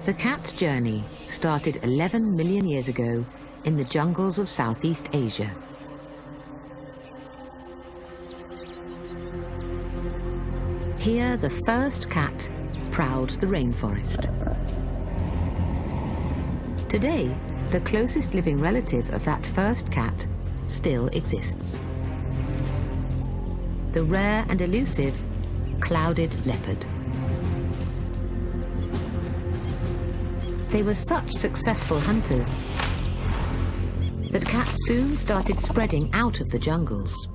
The cat's journey started 11 million years ago in the jungles of Southeast Asia. Here, the first cat prowled the rainforest. Today, the closest living relative of that first cat still exists. The rare and elusive clouded leopard. They were such successful hunters that cats soon started spreading out of the jungles.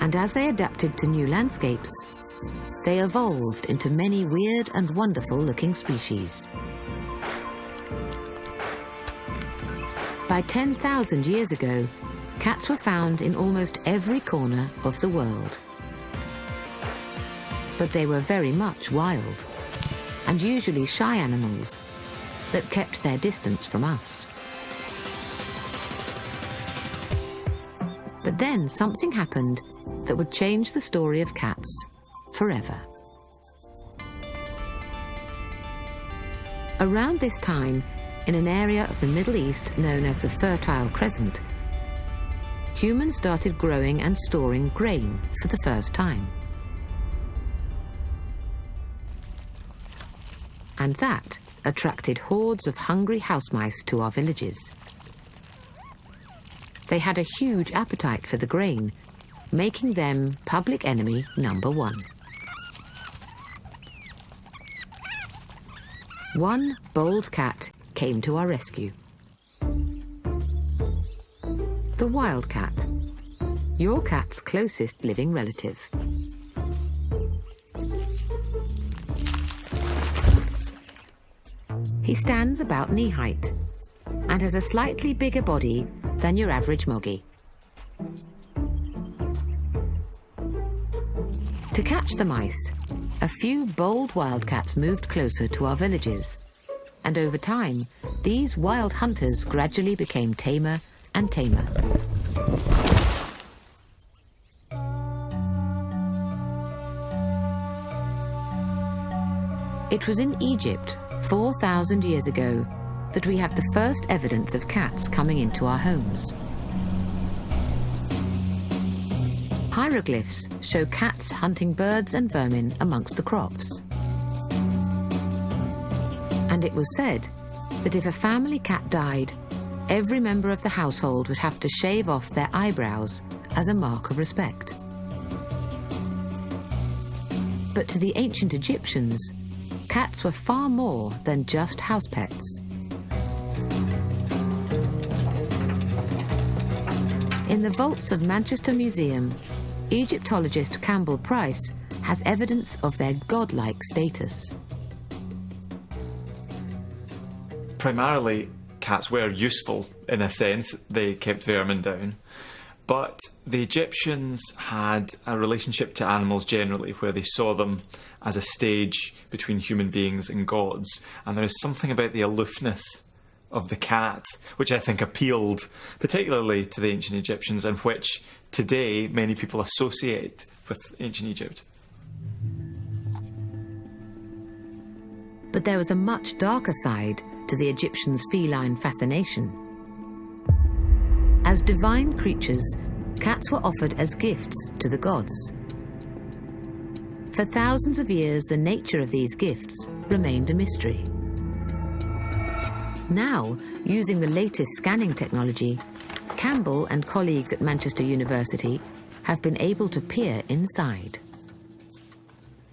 And as they adapted to new landscapes, they evolved into many weird and wonderful-looking species. By 10,000 years ago, cats were found in almost every corner of the world. But they were very much wild, and usually shy animals that kept their distance from us. But then something happened that would change the story of cats forever. Around this time, in an area of the Middle East known as the Fertile Crescent, humans started growing and storing grain for the first time. And that attracted hordes of hungry house mice to our villages. They had a huge appetite for the grain, making them public enemy number one. One bold cat came to our rescue. The wildcat, your cat's closest living relative. He stands about knee height and has a slightly bigger body than your average moggy. To catch the mice, a few bold wildcats moved closer to our villages, and over time, these wild hunters gradually became tamer and tamer. It was in Egypt, 4,000 years ago, that we had the first evidence of cats coming into our homes. Hieroglyphs show cats hunting birds and vermin amongst the crops. And it was said that if a family cat died, every member of the household would have to shave off their eyebrows as a mark of respect. But to the ancient Egyptians, cats were far more than just house pets. In the vaults of Manchester Museum, Egyptologist Campbell Price has evidence of their godlike status. Primarily, cats were useful in a sense. They kept vermin down. But the Egyptians had a relationship to animals generally where they saw them as a stage between human beings and gods. And there is something about the aloofness of the cat which I think appealed particularly to the ancient Egyptians, and which today many people associate with ancient Egypt. But there was a much darker side to the Egyptians' feline fascination. As divine creatures, cats were offered as gifts to the gods. For thousands of years, the nature of these gifts remained a mystery. Now, using the latest scanning technology, Campbell and colleagues at Manchester University have been able to peer inside.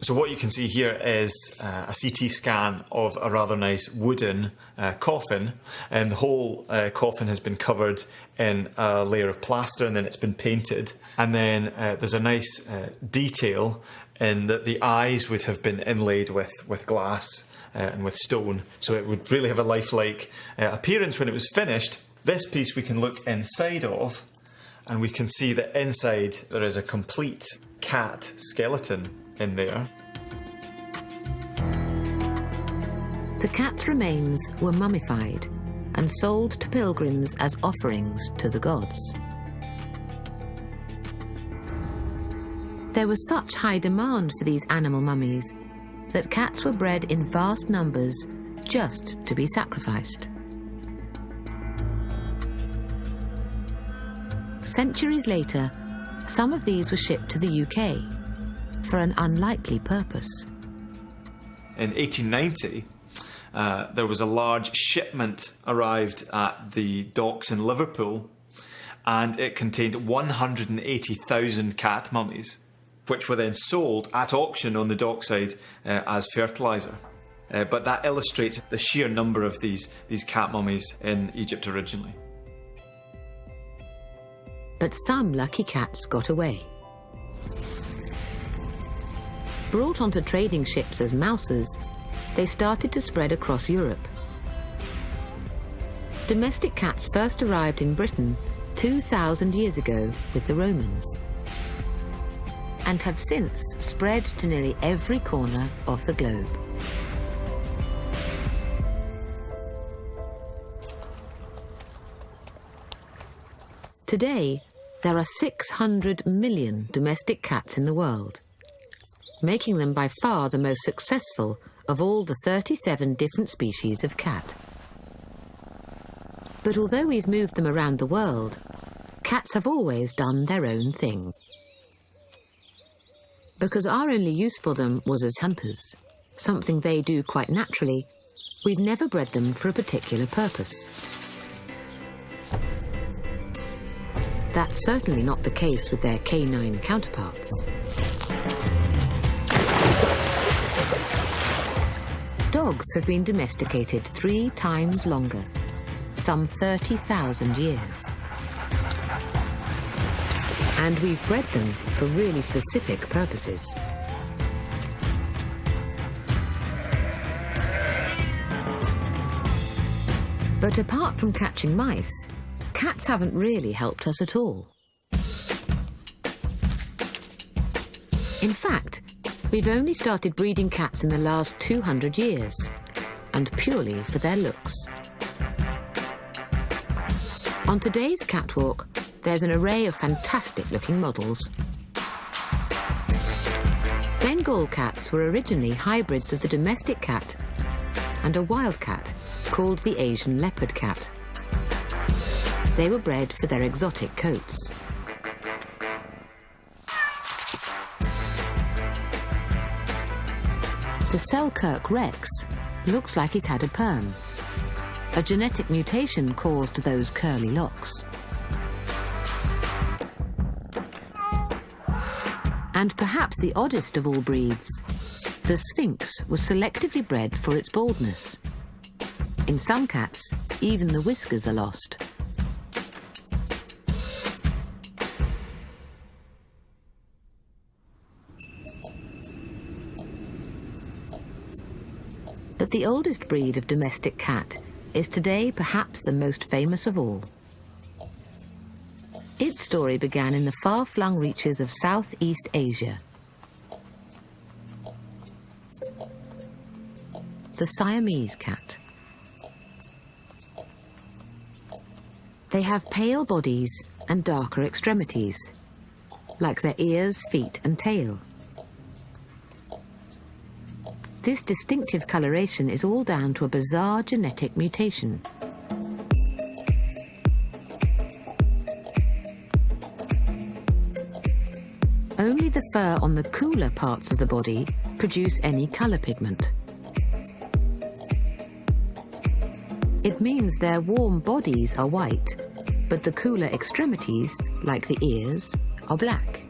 So what you can see here is a CT scan of a rather nice wooden coffin, and the whole coffin has been covered in a layer of plaster, and then it's been painted. And then there's a nice detail in that the eyes would have been inlaid with glass and with stone, so it would really have a lifelike appearance when it was finished. This piece we can look inside of, and we can see that inside there is a complete cat skeleton in there. The cat's remains were mummified and sold to pilgrims as offerings to the gods. There was such high demand for these animal mummies that cats were bred in vast numbers just to be sacrificed. Centuries later, some of these were shipped to the UK for an unlikely purpose. In 1890, there was a large shipment arrived at the docks in Liverpool, and it contained 180,000 cat mummies, which were then sold at auction on the dockside as fertiliser. But that illustrates the sheer number of these cat mummies in Egypt originally. But some lucky cats got away. Brought onto trading ships as mouses, they started to spread across Europe. Domestic cats first arrived in Britain 2,000 years ago with the Romans, and have since spread to nearly every corner of the globe. Today, there are 600 million domestic cats in the world, making them by far the most successful of all the 37 different species of cat. But although we've moved them around the world, cats have always done their own thing. Because our only use for them was as hunters, something they do quite naturally, we've never bred them for a particular purpose. That's certainly not the case with their canine counterparts. Dogs have been domesticated 3 times longer, some 30,000 years. And we've bred them for really specific purposes. But apart from catching mice, cats haven't really helped us at all. In fact, we've only started breeding cats in the last 200 years, and purely for their looks. On today's catwalk, there's an array of fantastic-looking models. Bengal cats were originally hybrids of the domestic cat and a wild cat called the Asian leopard cat. They were bred for their exotic coats. The Selkirk Rex looks like he's had a perm. A genetic mutation caused those curly locks. And perhaps the oddest of all breeds, the Sphinx was selectively bred for its baldness. In some cats, even the whiskers are lost. But the oldest breed of domestic cat is today perhaps the most famous of all. Its story began in the far-flung reaches of Southeast Asia. The Siamese cat. They have pale bodies and darker extremities, like their ears, feet, and tail. This distinctive coloration is all down to a bizarre genetic mutation. Only the fur on the cooler parts of the body produce any colour pigment. It means their warm bodies are white, but the cooler extremities, like the ears, are black.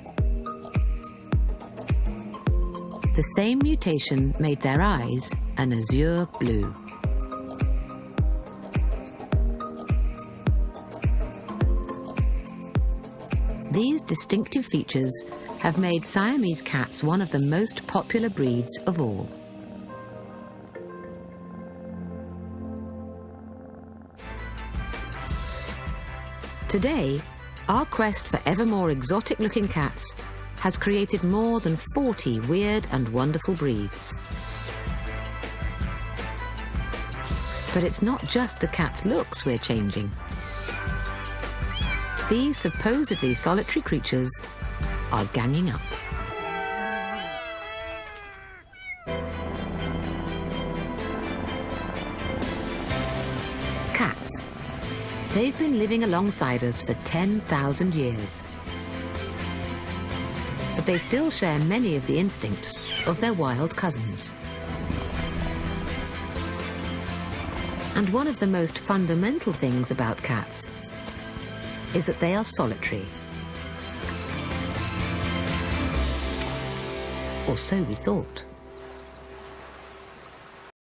The same mutation made their eyes an azure blue. These distinctive features have made Siamese cats one of the most popular breeds of all. Today, our quest for ever more exotic-looking cats has created more than 40 weird and wonderful breeds. But it's not just the cat's looks we're changing. These supposedly solitary creatures are ganging up. They've been living alongside us for 10,000 years. But they still share many of the instincts of their wild cousins. And one of the most fundamental things about cats is that they are solitary. Or so we thought.